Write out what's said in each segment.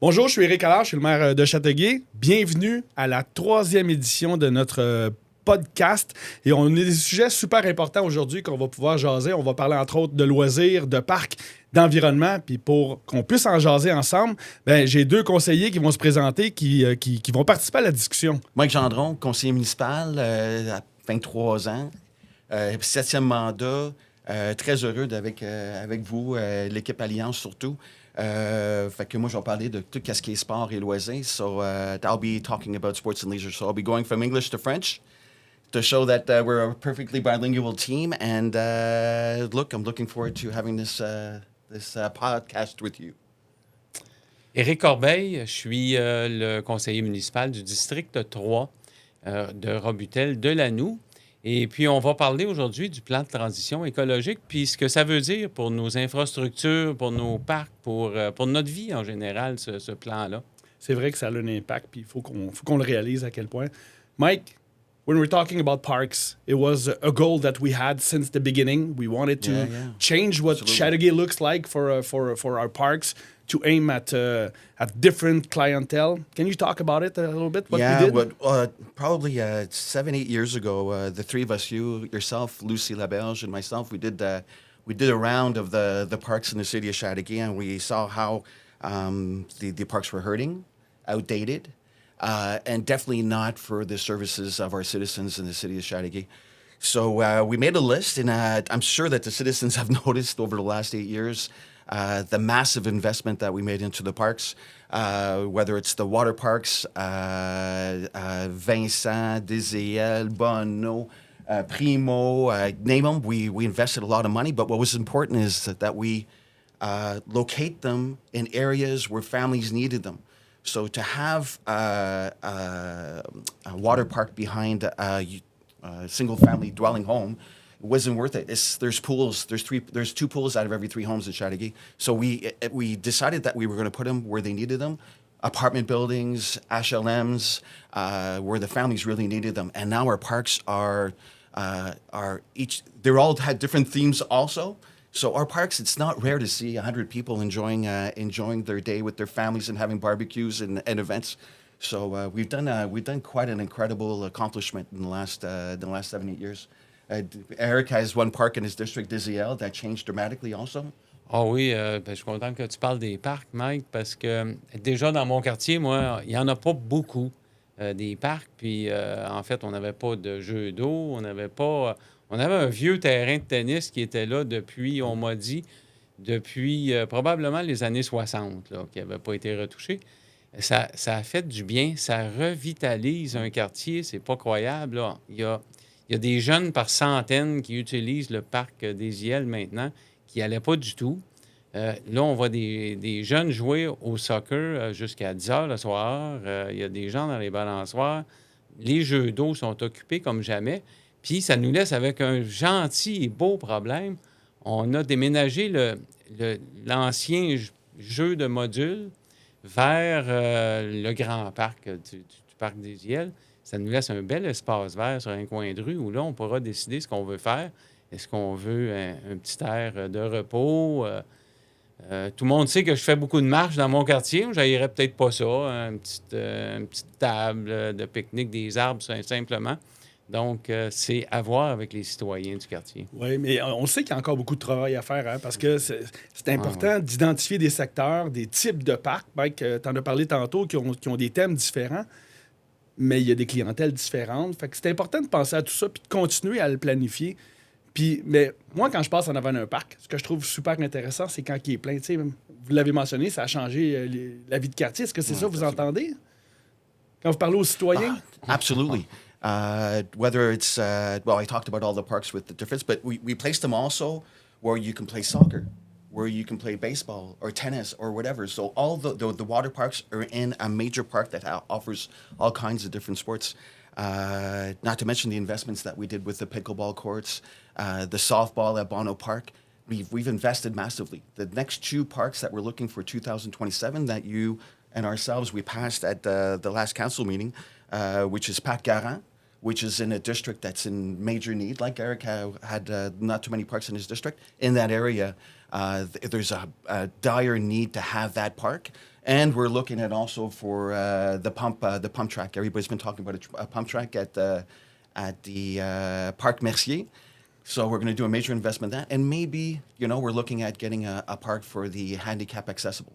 Bonjour, je suis Éric Allard, je suis le maire de Châteauguay. Bienvenue à la 3e édition de notre podcast. Et on a des sujets super importants aujourd'hui qu'on va pouvoir jaser. On va parler entre autres de loisirs, de parcs, d'environnement. Puis pour qu'on puisse en jaser ensemble, j'ai deux conseillers qui vont se présenter, qui vont participer à la discussion. Mike Gendron, conseiller municipal, à 23 ans, 7e mandat. Très heureux avec vous, l'équipe Alliance surtout. Fait que moi, je vais parler de tout ce qui est sport et loisirs. So I'll be talking about sports and leisure. So I'll be going from English to French to show that we're a perfectly bilingual team. And I'm looking forward to having this podcast with you. Éric Corbeil, je suis le conseiller municipal du district 3 de Robutel de Lanoux. Et puis, on va parler aujourd'hui du plan de transition écologique, puis ce que ça veut dire pour nos infrastructures, pour nos parcs, pour notre vie en général, ce plan-là. C'est vrai que ça a un impact, puis il faut qu'on le réalise à quel point. Mike, when we're talking about parks, it was a goal that we had since the beginning. We wanted to change what Chateauguay looks like for our parks, to aim at different clientele. Can you talk about it a little bit? What we did? Probably 7-8 years ago, the three of us, you, yourself, Lucy Laberge, and myself, we did a round of the parks in the city of Chateauguay, and we saw how the parks were hurting, outdated, and definitely not for the services of our citizens in the city of Chateauguay. So we made a list, and I'm sure that the citizens have noticed over the last 8 years the massive investment that we made into the parks, whether it's the water parks, Vincent, Désiel, Bonneau, Primo, name them. We invested a lot of money, but what was important is that we locate them in areas where families needed them. So to have a water park behind a single-family dwelling home wasn't worth it. There's pools. There's 2 pools out of every 3 homes in Chateauguay. So we decided that we were going to put them where they needed them, apartment buildings, HLMs, where the families really needed them. And now our parks are they're all had different themes also. So our parks, it's not rare to see 100 people enjoying their day with their families and having barbecues and events. So we've done quite an incredible accomplishment in the last 7-8 years. Eric has one park in his district, Désiel, that changed dramatically also. Ah oui, je suis content que tu parles des parcs, Mike, parce que déjà dans mon quartier, moi, il n'y en a pas beaucoup des parcs. Puis en fait, on n'avait pas de jeux d'eau, on avait un vieux terrain de tennis qui était là depuis, on m'a dit, depuis probablement les années 60, là, qui n'avait pas été retouché. Ça a fait du bien, ça revitalise un quartier, c'est pas croyable, là. Il y a des jeunes par centaines qui utilisent le parc Désiel maintenant, qui n'allaient pas du tout. Là, on voit des jeunes jouer au soccer jusqu'à 10 heures le soir. Il y a des gens dans les balançoires. Les jeux d'eau sont occupés comme jamais. Puis, ça nous laisse avec un gentil et beau problème. On a déménagé l'ancien jeu de modules vers le grand parc du parc Désiel. Ça nous laisse un bel espace vert sur un coin de rue où là, on pourra décider ce qu'on veut faire. Est-ce qu'on veut un petit air de repos? Tout le monde sait que je fais beaucoup de marches dans mon quartier. Je n'irais peut-être pas ça. Une petite table de pique-nique, des arbres, simplement. Donc, c'est à voir avec les citoyens du quartier. Oui, mais on sait qu'il y a encore beaucoup de travail à faire, hein, parce que c'est important d'identifier des secteurs, des types de parcs. Mike, tu en as parlé tantôt, qui ont des thèmes différents. Mais il y a des clientèles différentes. Fait que c'est important de penser à tout ça puis de continuer à le planifier. Mais moi, quand je passe en avant d'un parc, ce que je trouve super intéressant, c'est quand il est plein. T'sais, vous l'avez mentionné, ça a changé la vie de quartier. Est-ce que c'est ça que vous entendez quand vous parlez aux citoyens? Absolutely. Whether it's, I talked about all the parks with the difference, but we placed them also where you can play soccer, where you can play baseball or tennis or whatever. So all the water parks are in a major park that offers all kinds of different sports. Not to mention the investments that we did with the pickleball courts, the softball at Bono Park. We've invested massively. The next 2 parks that we're looking for 2027 that you and ourselves, we passed at the last council meeting, which is Pat Garant, which is in a district that's in major need, like Eric had not too many parks in his district. In that area, there's a dire need to have that park. And we're looking at also for the pump track. Everybody's been talking about a pump track at the Parc Mercier. So we're going to do a major investment in that. And maybe, we're looking at getting a park for the handicap accessible.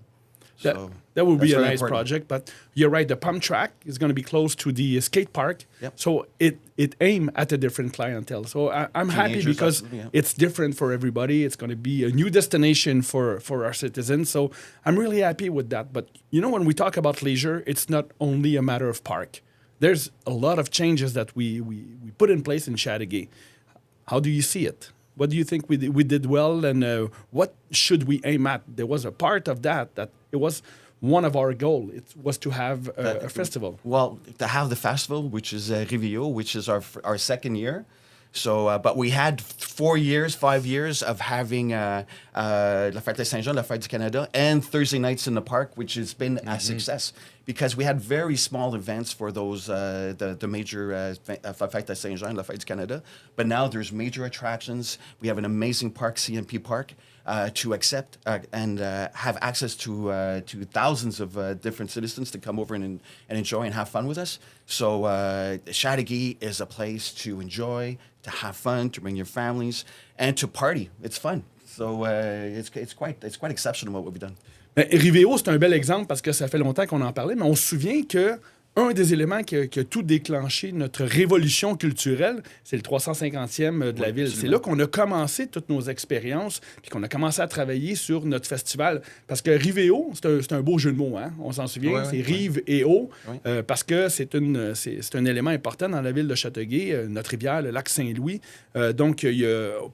So that would be a very nice important. project, but you're right. The pump track is going to be close to the skate park, Yep. so it aims at a different clientele. So I'm happy Teenagers, because absolutely, yeah. it's different for everybody. It's going to be a new destination for our citizens. So I'm really happy with that. But when we talk about leisure, it's not only a matter of park. There's a lot of changes that we put in place in Chateauguay. How do you see it? What do you think we did well, and what should we aim at? There was a part of that it was one of our goals. It was to have a festival. Well, to have the festival, which is Rivio, which is our second year. So, but we had 5 years of having La Fête de Saint-Jean, La Fête du Canada, and Thursday nights in the park, which has been a success because we had very small events for those the major La Fête de Saint-Jean, La Fête du Canada. But now there's major attractions. We have an amazing park, CMP Park, to accept and have access to thousands of different citizens to come over and enjoy and have fun with us. So Chateauguay is a place to enjoy, to have fun, to bring your families, and to party. It's fun. So it's quite exceptional what we've done. Ben, Riveo, c'est un bel exemple parce que ça fait longtemps qu'on en parlait, mais on se souvient que un des éléments qui a tout déclenché notre révolution culturelle, c'est le 350e de la ville. Absolument. C'est là qu'on a commencé toutes nos expériences, puis qu'on a commencé à travailler sur notre festival. Parce que Riveo, c'est un beau jeu de mots, hein? On s'en souvient, Ouais, c'est ouais. Rive et eau, Ouais. parce que c'est un élément important dans la ville de Châteauguay, notre rivière, le lac Saint-Louis. Donc,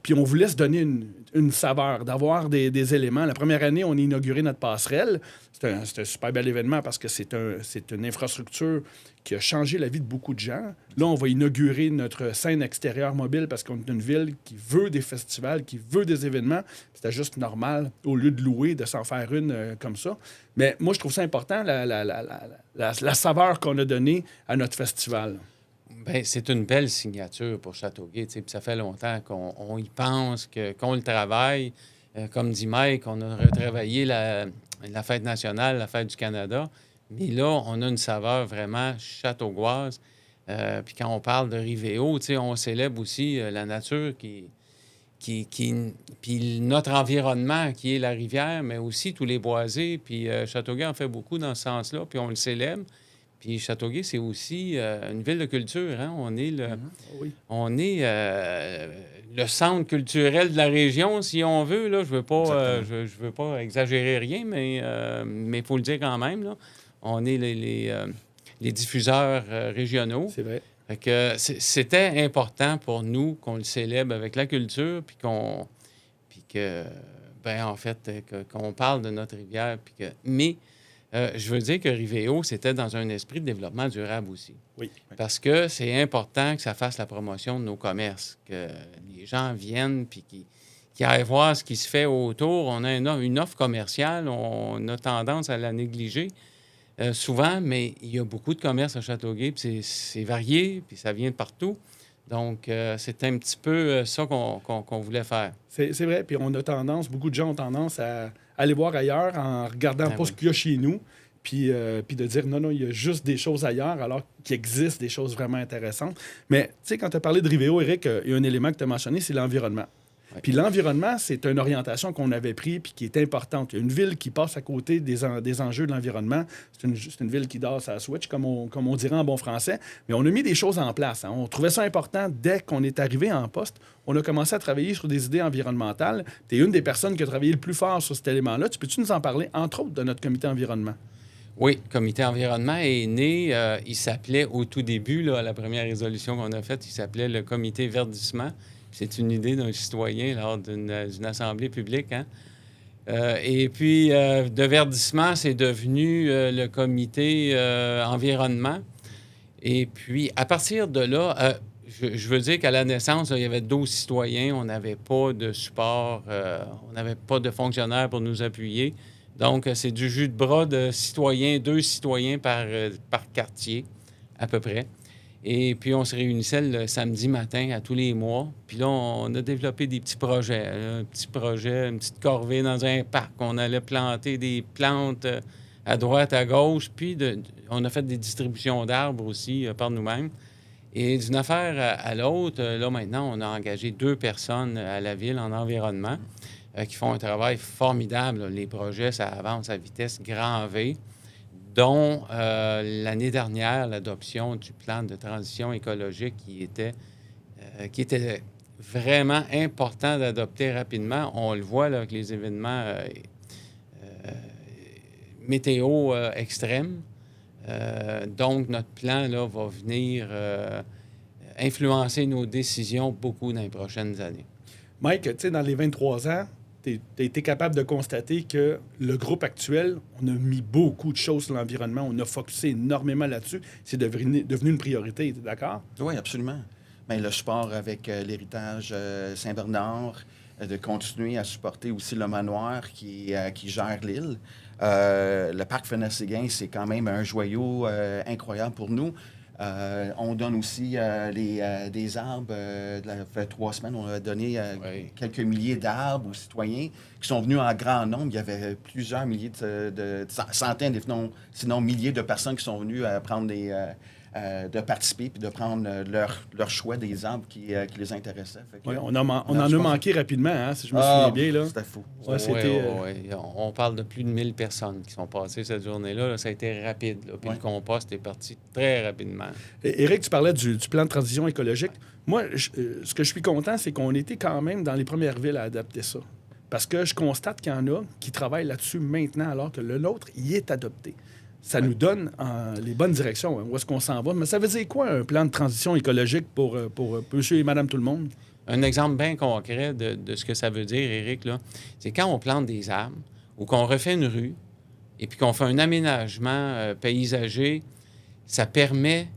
puis on voulait se donner une saveur, d'avoir des éléments. La première année, on a inauguré notre passerelle. C'est un super bel événement parce que c'est une infrastructure qui a changé la vie de beaucoup de gens. Là, on va inaugurer notre scène extérieure mobile parce qu'on est une ville qui veut des festivals, qui veut des événements. C'était juste normal, au lieu de louer, de s'en faire une comme ça. Mais moi, je trouve ça important, la saveur qu'on a donnée à notre festival. Bien, c'est une belle signature pour Châteauguay. Puis ça fait longtemps qu'on y pense, qu'on le travaille. Comme dit Mike, on a retravaillé la fête nationale, la fête du Canada. Mais là, on a une saveur vraiment châteauguoise. Puis quand on parle de Riveo, on célèbre aussi la nature puis notre environnement qui est la rivière, mais aussi tous les boisés. Puis Châteauguay en fait beaucoup dans ce sens-là, puis on le célèbre. Puis Châteauguay, c'est aussi une ville de culture. Hein? On est Oui. on est le centre culturel de la région, si on veut. Là. Je veux pas exagérer rien, mais il faut le dire quand même. Là. On est les diffuseurs régionaux. C'est vrai. Fait que c'était important pour nous qu'on le célèbre avec la culture, qu'on parle de notre rivière. Mais je veux dire que Riveo, c'était dans un esprit de développement durable aussi. Oui. Parce que c'est important que ça fasse la promotion de nos commerces, que les gens viennent puis qui aillent voir ce qui se fait autour. On a une offre commerciale, on a tendance à la négliger souvent, mais il y a beaucoup de commerces à Châteauguay, puis c'est varié, puis ça vient de partout. Donc, c'est un petit peu ça qu'on voulait faire. C'est vrai, puis beaucoup de gens ont tendance à aller voir ailleurs en regardant pas ce qu'il y a chez nous, puis de dire non, il y a juste des choses ailleurs, alors qu'il existe des choses vraiment intéressantes. Mais, tu sais, quand tu as parlé de Riveo, Eric, il y a un élément que tu as mentionné, c'est l'environnement. Ouais. Puis l'environnement, c'est une orientation qu'on avait prise puis qui est importante. Il y a une ville qui passe à côté des enjeux de l'environnement. C'est une ville qui dort à switch, comme on dirait en bon français. Mais on a mis des choses en place. Hein. On trouvait ça important dès qu'on est arrivé en poste. On a commencé à travailler sur des idées environnementales. Tu es une des personnes qui a travaillé le plus fort sur cet élément-là. Peux-tu nous en parler, entre autres, de notre comité environnement? Oui, le comité environnement est né, il s'appelait au tout début, là, la première résolution qu'on a faite, il s'appelait le comité verdissement. C'est une idée d'un citoyen lors d'une assemblée publique. Hein? Et puis, de verdissement, c'est devenu le comité environnement. Et puis, à partir de là, je veux dire qu'à la naissance, il y avait 12 citoyens. On n'avait pas de support, on n'avait pas de fonctionnaires pour nous appuyer. Donc, c'est du jus de bras de citoyens, 2 citoyens par quartier, à peu près. Et puis, on se réunissait le samedi matin à tous les mois. Puis là, on a développé des petits projets. Un petit projet, une petite corvée dans un parc. On allait planter des plantes à droite, à gauche. Puis, on a fait des distributions d'arbres aussi par nous-mêmes. Et d'une affaire à l'autre, là, maintenant, on a engagé 2 personnes à la ville en environnement qui font un travail formidable. Là. Les projets, ça avance à vitesse grand V, dont l'année dernière, l'adoption du plan de transition écologique qui était vraiment important d'adopter rapidement. On le voit là, avec les événements météo extrêmes. Donc, notre plan là, va venir influencer nos décisions beaucoup dans les prochaines années. Mike, tu sais, dans les 23 ans, tu as été capable de constater que le groupe actuel, on a mis beaucoup de choses sur l'environnement, on a focusé énormément là-dessus. C'est devenu une priorité, tu es d'accord? Oui, absolument. Bien, le support avec l'héritage Saint-Bernard, de continuer à supporter aussi le manoir qui gère l'île. Le parc Fenner-Séguin, c'est quand même un joyau incroyable pour nous. On donne aussi des arbres. Ça fait 3 semaines, on a donné quelques milliers d'arbres aux citoyens qui sont venus en grand nombre. Il y avait plusieurs milliers centaines, sinon milliers de personnes qui sont venues prendre de participer puis de prendre leur choix des arbres qui les intéressaient. On en a manqué rapidement, hein, si je me souviens bien. Là. C'était fou. On parle de plus de 1000 personnes qui sont passées cette journée-là. Là, ça a été rapide. Là, puis le compost est parti très rapidement. Éric, tu parlais du plan de transition écologique. Moi, ce que je suis content, c'est qu'on était quand même dans les premières villes à adapter ça. Parce que je constate qu'il y en a qui travaillent là-dessus maintenant, alors que le nôtre y est adopté. Ça nous donne les bonnes directions, hein, où est-ce qu'on s'en va. Mais ça veut dire quoi, un plan de transition écologique pour monsieur et madame tout le monde? Un exemple bien concret de ce que ça veut dire, Éric, là, c'est quand on plante des arbres ou qu'on refait une rue et puis qu'on fait un aménagement paysager, ça permet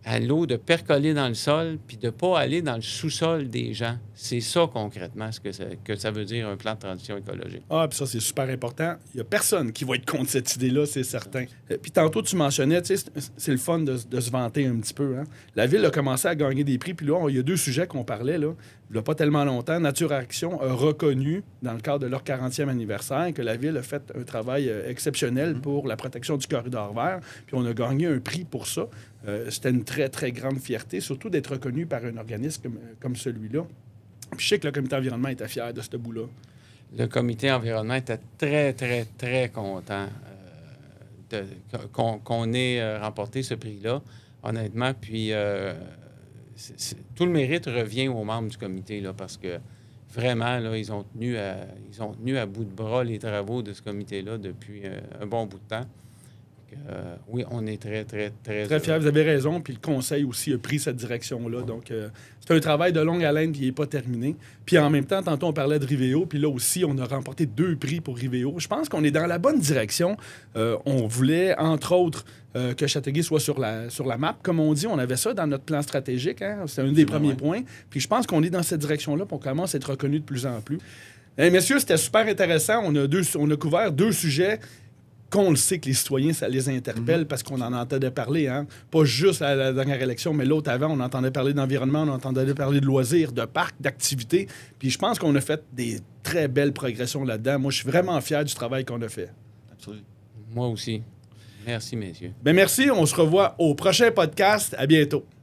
à l'eau de percoler dans le sol puis de ne pas aller dans le sous-sol des gens. C'est ça, concrètement, que ça veut dire, un plan de transition écologique. Ah, puis ça, c'est super important. Il n'y a personne qui va être contre cette idée-là, c'est certain. Puis tantôt, tu mentionnais, tu sais, c'est le fun de se vanter un petit peu. Hein? La Ville a commencé à gagner des prix, puis là, il y a 2 sujets qu'on parlait, là. Il n'y a pas tellement longtemps, Nature Action a reconnu, dans le cadre de leur 40e anniversaire, que la Ville a fait un travail exceptionnel pour la protection du corridor vert, puis on a gagné un prix pour ça. C'était une très, très grande fierté, surtout d'être reconnu par un organisme comme celui-là. Puis je sais que le comité environnement était fier de ce bout-là. Le comité environnement était très, très, très content qu'on ait remporté ce prix-là, honnêtement. Puis tout le mérite revient aux membres du comité, là, parce que vraiment, là, ils ont tenu à bout de bras les travaux de ce comité-là depuis un bon bout de temps. Oui, on est très, très, très... Très fiers, vous avez raison. Puis le conseil aussi a pris cette direction-là. Donc, c'est un travail de longue haleine qui n'est pas terminé. Puis en même temps, tantôt, on parlait de Rivéo. Puis là aussi, on a remporté 2 prix pour Rivéo. Je pense qu'on est dans la bonne direction. On voulait, entre autres, que Châteauguay soit sur la map. Comme on dit, on avait ça dans notre plan stratégique. Hein? C'est un des premiers points. Puis je pense qu'on est dans cette direction-là pour qu'on commence à être reconnu de plus en plus. Messieurs, c'était super intéressant. On a couvert 2 sujets qu'on le sait que les citoyens, ça les interpelle parce qu'on en entendait parler, hein? Pas juste à la dernière élection, mais l'autre avant, on entendait parler d'environnement, on entendait parler de loisirs, de parcs, d'activités. Puis je pense qu'on a fait des très belles progressions là-dedans. Moi, je suis vraiment fier du travail qu'on a fait. Absolument. Moi aussi. Merci, messieurs. Bien, merci. On se revoit au prochain podcast. À bientôt.